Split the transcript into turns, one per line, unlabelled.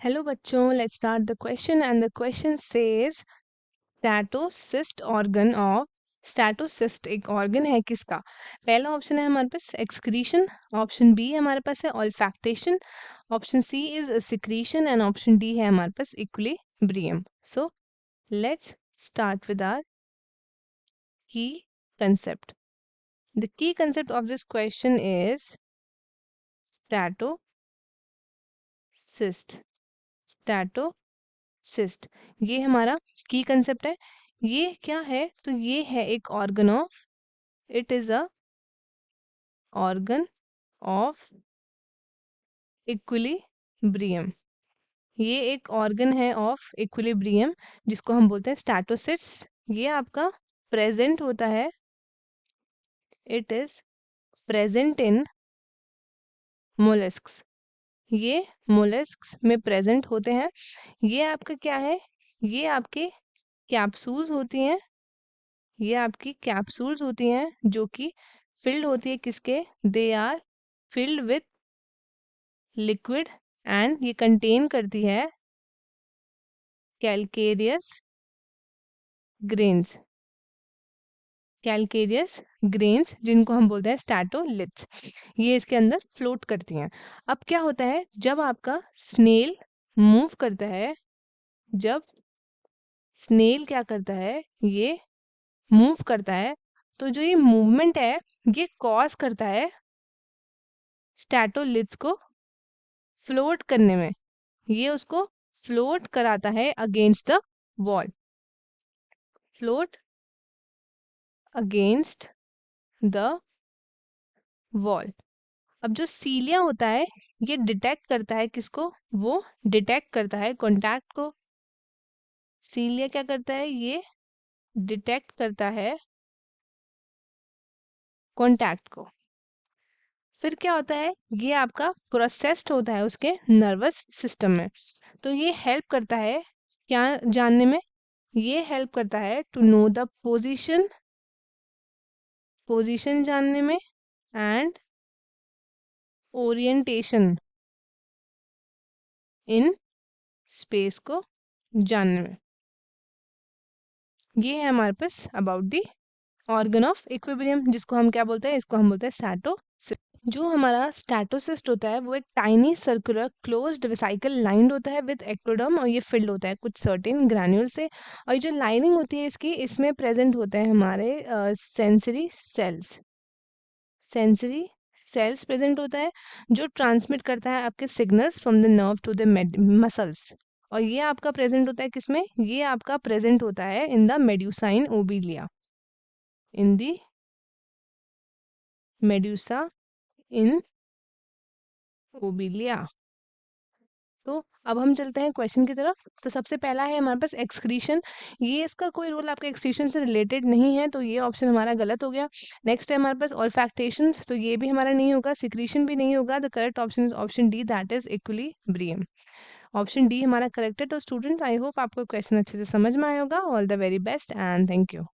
Hello बच्चों, let's start the question and the question says statocyst organ of statocyst एक organ है किसका। पहला ऑप्शन है हमारे पास एक्सक्रीशन, ऑप्शन बी हमारे पास है olfaction, option C is secretion and option D है हमारे पास equilibrium. So let's start with our key concept. The key concept of this question is statocyst. Statocyst ये हमारा की कंसेप्ट है। ये क्या है? तो ये है एक organ of, it is a organ of equilibrium. ये एक ऑर्गन है ऑफ इक्विलिब्रियम जिसको हम बोलते हैं स्टैटोसिस्ट। ये आपका प्रेजेंट होता है, it is present in molluscs. ये मोलस्क्स में प्रेजेंट होते हैं। ये आपका क्या है? ये आपके कैप्सूल्स होती हैं, ये आपकी कैप्सूल्स होती हैं जो कि फिल्ड होती है किसके? They are filled with liquid and ये कंटेन करती है कैलकेरियस ग्रेन्स। कैलकेरियस ग्रेन्स जिनको हम बोलते हैं स्टैटोलिथ्स, ये इसके अंदर फ्लोट करती हैं। अब क्या होता है जब आपका स्नेल मूव करता है, जब स्नेल क्या करता है, ये मूव करता है, तो जो ये मूवमेंट है ये कॉज करता है स्टैटोलिथ्स को फ्लोट करने में। ये उसको फ्लोट कराता है against the wall, float against the wall. अब जो सीलिया होता है ये डिटेक्ट करता है किसको? वो डिटेक्ट करता है कॉन्टैक्ट को। सीलिया क्या करता है? ये डिटेक्ट करता है कॉन्टैक्ट को। फिर क्या होता है? ये आपका प्रोसेस्ड होता है उसके नर्वस सिस्टम में। तो ये हेल्प करता है क्या जानने में? ये हेल्प करता है to know the position, position जानने में एंड ओरिएंटेशन इन स्पेस को जानने में। ये है हमारे पास about the organ of equilibrium जिसको हम क्या बोलते हैं? इसको हम बोलते हैं स्टैटोसिस्ट। जो हमारा स्टैटोसिस्ट होता है वो एक tiny circular closed vesicle lined होता है विद एक्टोडर्म और ये फिल्ड होता है कुछ सर्टेन ग्रैन्यूल से। और ये जो लाइनिंग होती है इसकी, इसमें प्रेजेंट होते हैं हमारे sensory cells. Sensory cells present होता है जो ट्रांसमिट करता है आपके signals from the nerve to the muscles. और ये आपका प्रेजेंट होता है किसमें? ये आपका प्रेजेंट होता है in the medusa in Obelia, in the medusa in Obelia. तो अब हम चलते हैं क्वेश्चन की तरफ। तो सबसे पहला है हमारे पास एक्सक्रीशन। ये इसका कोई रोल आपका एक्सक्रीशन से रिलेटेड नहीं है, तो ये ऑप्शन हमारा गलत हो गया। नेक्स्ट है हमारे पास ऑल्फैक्टेशन, तो ये भी हमारा नहीं होगा। सिक्रीशन भी नहीं होगा। The correct option is option D, that is equilibrium. Option D हमारा करेक्ट है। तो स्टूडेंट्स, आई होप आपको क्वेश्चन अच्छे से समझ में आया होगा। All the very best and thank you.